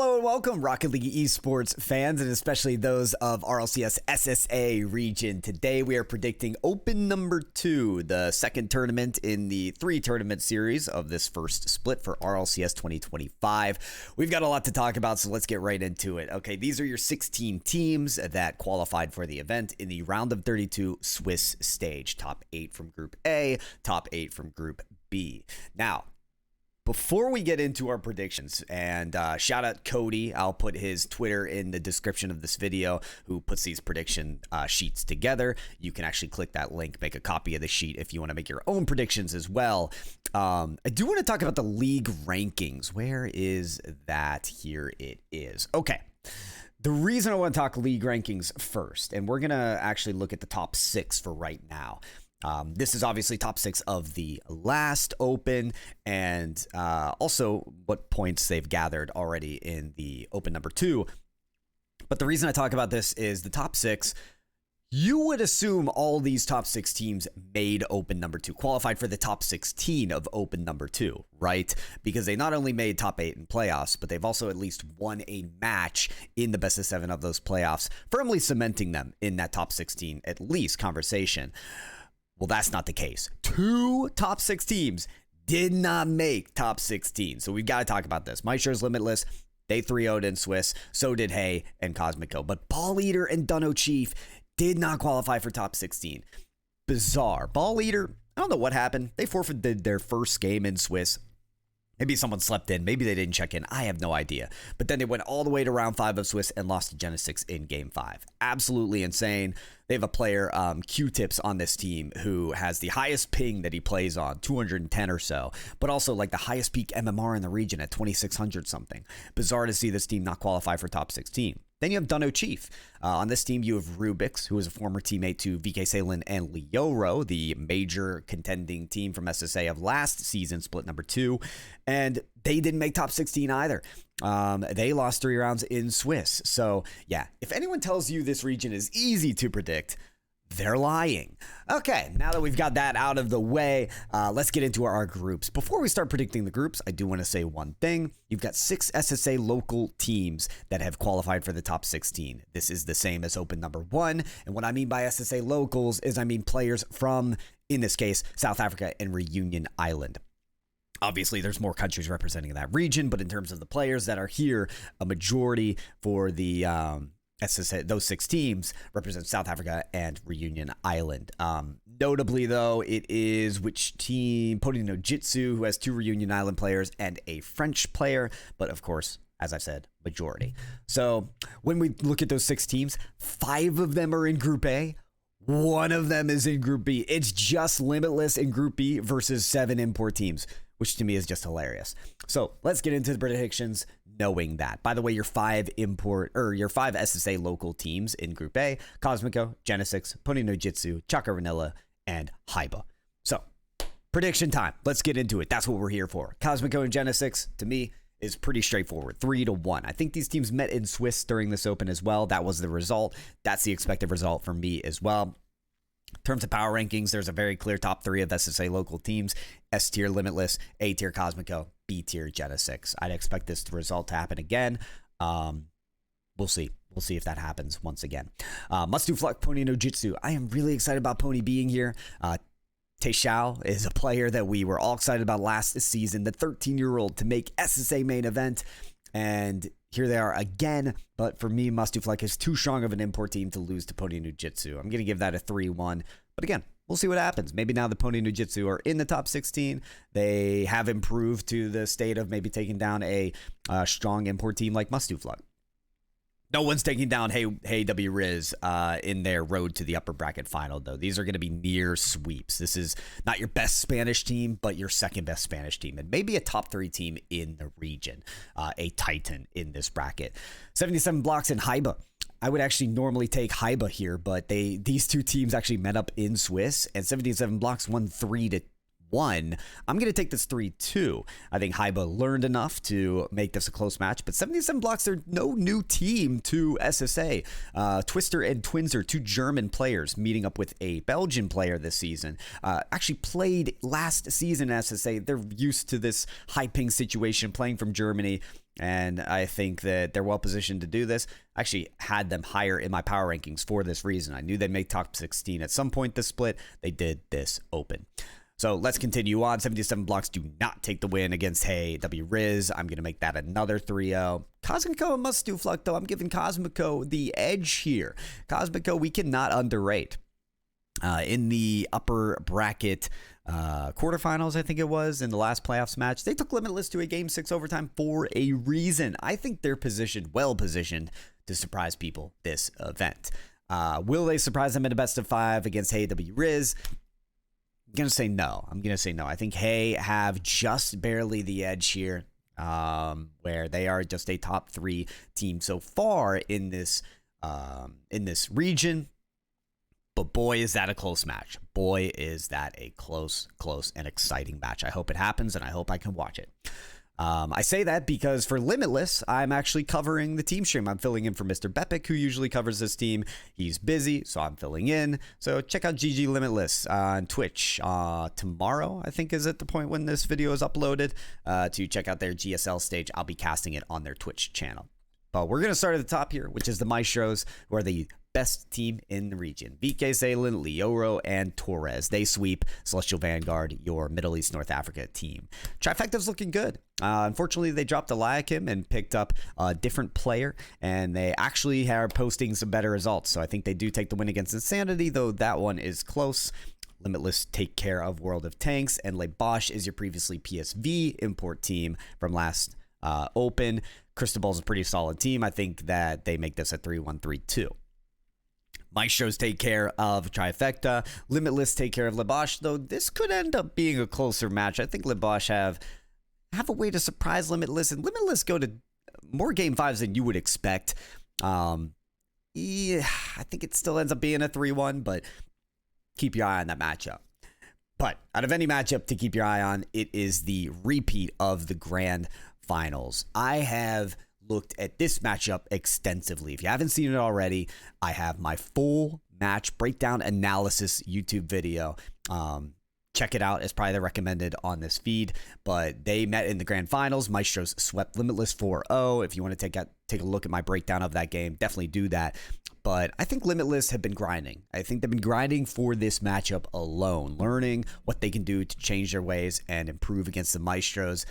Hello and welcome, Rocket League esports fans, and especially those of RLCS SSA region. Today we are predicting Open number 2, the second tournament in the 3-tournament series of this first split for RLCS 2025. We've got a lot to talk about, so let's get right into it. Okay, these are your 16 teams that qualified for the event in the round of 32 Swiss stage. Top 8 from Group A, top 8 from Group B. Now, before we get into our predictions, and shout out Cody, I'll put his Twitter in the description of this video, who puts these prediction sheets together. You can actually click that link, make a copy of the sheet if you want to make your own predictions as well. I do want to talk about the league rankings. Where is that? Here it is. Okay. The reason I want to talk league rankings first, and we're going to actually look at the top 6 for right now. This is obviously top 6 of the last Open, and also what points they've gathered already in the Open number 2. But the reason I talk about this is the top 6. You would assume all these top 6 teams made Open number 2, qualified for the top 16 of Open number 2, right? Because they not only made top 8 in playoffs, but they've also at least won a match in the best of 7 of those playoffs, firmly cementing them in that top 16, at least, conversation. Well, that's not the case. 2 top 6 teams did not make top 16. So we've got to talk about this. MyShare's Limitless, they 3-0'd in Swiss. So did Hay and Cosmico. But Ball Eater and Dunno Chief did not qualify for top 16. Bizarre. Ball Eater, I don't know what happened. They forfeited their first game in Swiss. Maybe someone slept in. Maybe they didn't check in. I have no idea. But then they went all the way to round 5 of Swiss and lost to Genesix in game 5. Absolutely insane. They have a player, Q-Tips, on this team who has the highest ping that he plays on, 210 or so, but also like the highest peak MMR in the region at 2,600 something. Bizarre to see this team not qualify for top 16. Then you have Dunno Chief. On this team, you have Rubix, who is a former teammate to VK Salen and Leoro, the major contending team from SSA of last season, split number 2. And they didn't make top 16 either. They lost 3 rounds in Swiss. So, yeah, if anyone tells you this region is easy to predict, they're lying. Okay, now that we've got that out of the way, let's get into our groups. Before we start predicting the groups, I do want to say one thing. You've got 6 SSA local teams that have qualified for the top 16. This is the same as Open number 1. And what I mean by SSA locals is I mean players from, in this case, South Africa and Reunion Island. Obviously, there's more countries representing that region, but in terms of the players that are here, a majority for the SSA, those 6 teams represent South Africa and Reunion Island. Notably, though, it is which team? Pony no Jitsu, who has 2 Reunion Island players and a French player, but of course, as I said, majority. So when we look at those 6 teams, 5 of them are in Group A. 1 of them is in Group B. It's just Limitless in Group B versus 7 import teams, which to me is just hilarious. So let's get into the predictions knowing that. By the way, your 5 SSA local teams in Group A: Cosmico, Genesix, Pony no Jitsu, Chaka Vanilla, and Haiba. So prediction time. Let's get into it. That's what we're here for. Cosmico and Genesix, to me, is pretty straightforward. 3-1. I think these teams met in Swiss during this Open as well. That was the result. That's the expected result for me as well. In terms of power rankings, there's a very clear top 3 of SSA local teams: S tier Limitless, A tier Cosmico, B tier Genesix. I'd expect this result to happen again. We'll see. We'll see if that happens once again. Must do Fluck, Pony no Jitsu. I am really excited about Pony being here. Taishao is a player that we were all excited about last season, the 13-year-old to make SSA main event. And here they are again, but for me, Must Do Fleck is too strong of an import team to lose to Pony no Jitsu. I'm going to give that a 3-1, but again, we'll see what happens. Maybe now the Pony no Jitsu are in the top 16, they have improved to the state of maybe taking down a strong import team like Must Do Fleck. No one's taking down Hey W Riz in their road to the upper bracket final, though. These are going to be near sweeps. This is not your best Spanish team, but your second best Spanish team, and maybe a top 3 team in the region, a titan in this bracket. 77 blocks in Haiba. I would actually normally take Haiba here, but these 2 teams actually met up in Swiss, and 77 blocks won 3-1. I'm going to take this 3-2. I think Haiba learned enough to make this a close match, but 77 blocks, they're no new team to SSA. Twister and Twinzer, 2 German players, meeting up with a Belgian player this season. Actually played last season in SSA. They're used to this high ping situation, playing from Germany. and I think that they're well positioned to do this. I actually had them higher in my power rankings for this reason. I knew they'd make top 16 at some point this split. They did this open. So let's continue on. 77 blocks do not take the win against Hey W Riz. I'm going to make that another 3-0. Cosmico and Must Do Fluck, though. I'm giving Cosmico the edge here. Cosmico, we cannot underrate. In the upper bracket quarterfinals, I think it was, in the last playoffs match, they took Limitless to a Game 6 overtime for a reason. I think they're well positioned to surprise people this event. Will they surprise them in a best of 5 against Hey W Riz? I'm going to say no. I think Hey have just barely the edge here, where they are just a top 3 team so far in this region. But boy, is that a close match. Boy, is that a close and exciting match. I hope it happens, and I hope I can watch it. I say that because for Limitless, I'm actually covering the team stream. I'm filling in for Mr. Bepic, who usually covers this team. He's busy, so I'm filling in. So check out GG Limitless on Twitch tomorrow, I think is at the point when this video is uploaded, to check out their GSL stage. I'll be casting it on their Twitch channel. But we're going to start at the top here, which is the Maestros, who are the best team in the region. VK Salen, Leoro, and Torres. They sweep Celestial Vanguard, your Middle East North Africa team. Trifecta's looking good. Unfortunately, they dropped Eliakim and picked up a different player, and they actually are posting some better results. So I think they do take the win against Insanity, though that one is close. Limitless take care of World of Tanks, and Le Bosch is your previously PSV import team from last Open. Cristobal's a pretty solid team. I think that they make this a 3-1-3-2. Maestros take care of Trifecta. Limitless take care of Le Bosch, though this could end up being a closer match. I think Le Bosch have a way to surprise Limitless, and Limitless go to more Game 5s than you would expect. Yeah, I think it still ends up being a 3-1, but keep your eye on that matchup. But out of any matchup to keep your eye on, it is the repeat of the Grand Finals. I have looked at this matchup extensively. If you haven't seen it already, I have my full match breakdown analysis YouTube video. Check it out. It's probably the recommended on this feed, but they met in the Grand Finals. Maestros swept Limitless 4-0. If you want to take a look at my breakdown of that game, definitely do that. But I think Limitless have been grinding. I think they've been grinding for this matchup alone, learning what they can do to change their ways and improve against the Maestros.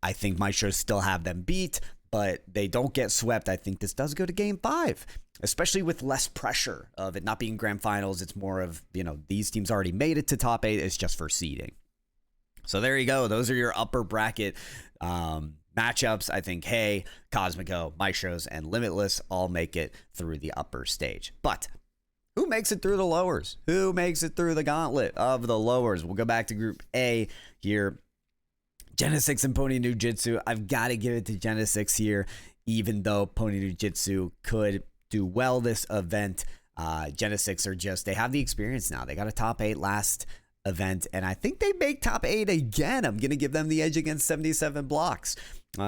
I think Maestros still have them beat, but they don't get swept. I think this does go to Game 5, especially with less pressure of it not being Grand Finals. It's more of, these teams already made it to top 8. It's just for seeding. So there you go. Those are your upper bracket matchups. I think, hey, Cosmico, Maestros, and Limitless all make it through the upper stage. But who makes it through the lowers? Who makes it through the gauntlet of the lowers? We'll go back to Group A here. Genesix and Pony Nujitsu. I've got to give it to Genesix here, even though Pony Nujitsu could do well this event. Genesix they have the experience now. They got a top 8 last event, and I think they make top 8 again. I'm going to give them the edge against 77 blocks.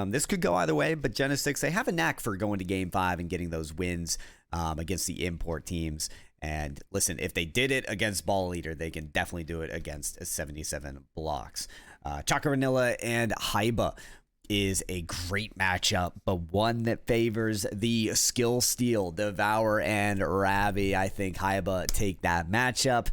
This could go either way, but Genesix, they have a knack for going to Game 5 and getting those wins against the import teams. And listen, if they did it against Ball Eater, they can definitely do it against 77 blocks. Chakaranilla and Haiba is a great matchup, but one that favors the skill steal, Devour and Ravi. I think Haiba take that matchup.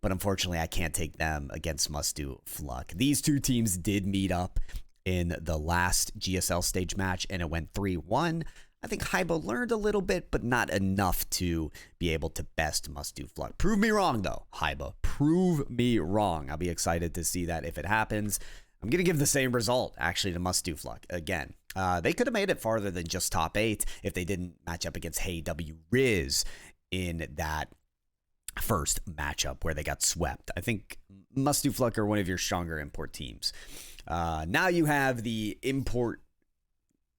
But unfortunately, I can't take them against Must Do Fluck. These two teams did meet up in the last GSL stage match, and it went 3-1. I think Haiba learned a little bit, but not enough to be able to best Must Do Fluck. Prove me wrong, though, Haiba. Prove me wrong. I'll be excited to see that if it happens. I'm going to give the same result, actually, to Must Do Fluck again. They could have made it farther than just top 8 if they didn't match up against Hey W Riz in that first matchup where they got swept. I think Must Do Fluck are one of your stronger import teams. Now you have the import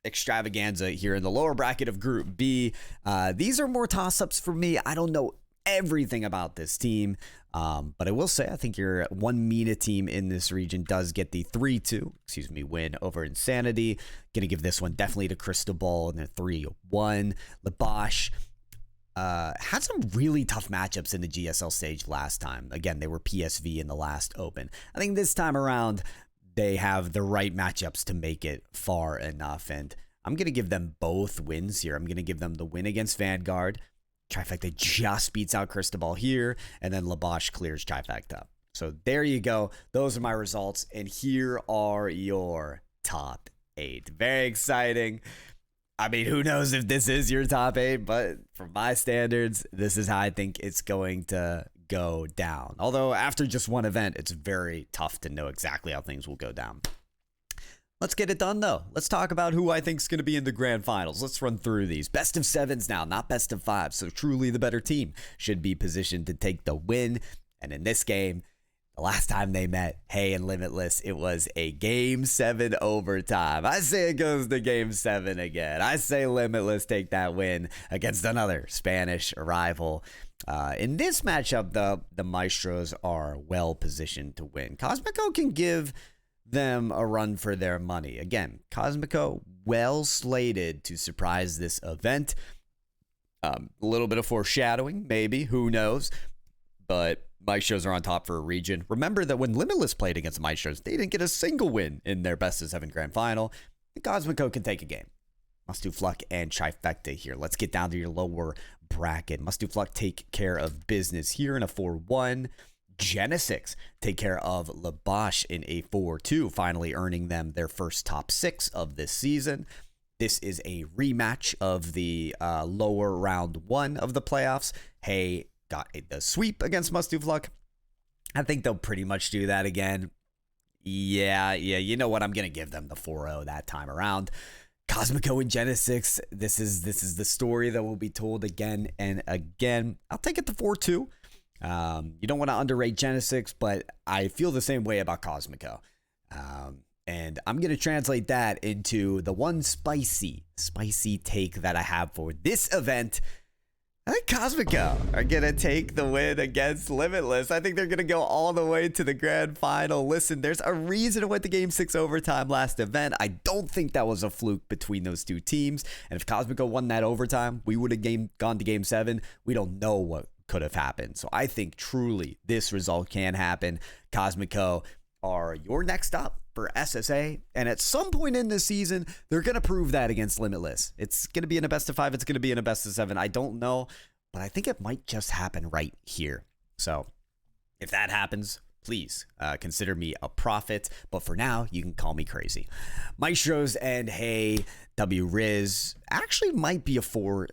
extravaganza here in the lower bracket of Group B. These are more toss-ups for me. I don't know everything about this team, but I will say I think your one MENA team in this region does get the 3-2 win over Insanity. Gonna give this one definitely to Cristobal and a 3-1. Le Bosch had some really tough matchups in the GSL stage last time. Again, they were PSV in the last Open. I think this time around they have the right matchups to make it far enough. And I'm going to give them both wins here. I'm going to give them the win against Vanguard. Trifecta just beats out Cristobal here, and then Labosh clears Trifecta. So there you go. Those are my results, and here are your top 8. Very exciting. I mean, who knows if this is your top 8, but for my standards, this is how I think it's going to go down. Although after just one event, it's very tough to know exactly how things will go down. Let's get it done, though. Let's talk about who I think is going to be in the grand finals. Let's run through these. Best of 7s now, not best of 5s. So truly the better team should be positioned to take the win. And in this game, the last time they met, Hay and Limitless, it was a Game 7 overtime. I say it goes to Game 7 again. I say Limitless take that win against another Spanish rival. In this matchup, the Maestros are well positioned to win. Cosmico can give them a run for their money. Again, Cosmico well slated to surprise this event. A little bit of foreshadowing, maybe, who knows, but Maestros are on top for a region. Remember that when Limitless played against Maestros, they didn't get a single win in their best of 7 grand final. And Cosmico can take a game. Must Do Fluck and Trifecta here. Let's get down to your lower bracket. Must Do Fluck take care of business here in a 4-1. Genesix take care of Labosh in a 4-2, finally earning them their first top 6 of this season. This is a rematch of the lower round 1 of the playoffs. Hay got the sweep against Must Do Fluck. I think they'll pretty much do that again. Yeah, you know what? I'm going to give them the 4-0 that time around. Cosmico and Genesix, this is the story that will be told again and again. I'll take it to 4-2. You don't want to underrate Genesix, but I feel the same way about Cosmico. And I'm going to translate that into the one spicy take that I have for this event. I think Cosmico are going to take the win against Limitless. I think they're going to go all the way to the grand final. Listen, there's a reason it went to Game 6 overtime last event. I don't think that was a fluke between those two teams. And if Cosmico won that overtime, we would have gone to Game 7. We don't know what could have happened. So I think truly this result can happen. Cosmico are your next up for SSA, and at some point in this season, they're going to prove that against Limitless. It's going to be in a best of 5. It's going to be in a best of 7. I don't know, but I think it might just happen right here. So if that happens, please consider me a prophet. But for now, you can call me crazy. Maestros and Hay W Riz actually might be a 4-2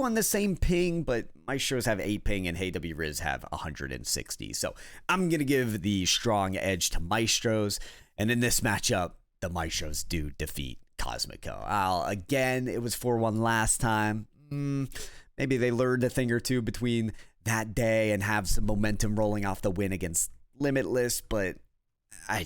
on the same ping, but Maestros have 8 ping and Hey W Riz have 160. So I'm going to give the strong edge to Maestros. And in this matchup, the Maestros do defeat Cosmico. Again, it was 4-1 last time. Maybe they learned a thing or two between that day and have some momentum rolling off the win against Limitless, but I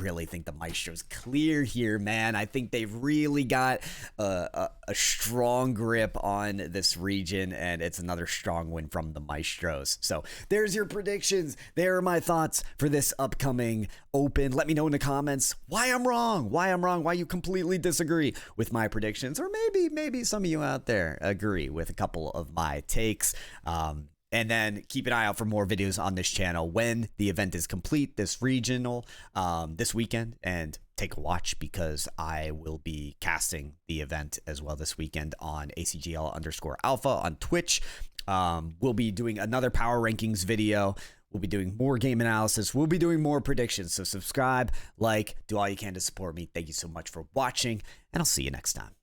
really think the Maestros clear here, man. I think they've really got a strong grip on this region, and it's another strong win from the Maestros. So there's your predictions. There are my thoughts for this upcoming Open. Let me know in the comments why I'm wrong, why you completely disagree with my predictions, or maybe some of you out there agree with a couple of my takes. And then keep an eye out for more videos on this channel when the event is complete, this regional, this weekend. And take a watch because I will be casting the event as well this weekend on ACGL_alpha on Twitch. We'll be doing another power rankings video. We'll be doing more game analysis. We'll be doing more predictions. So subscribe, like, do all you can to support me. Thank you so much for watching, and I'll see you next time.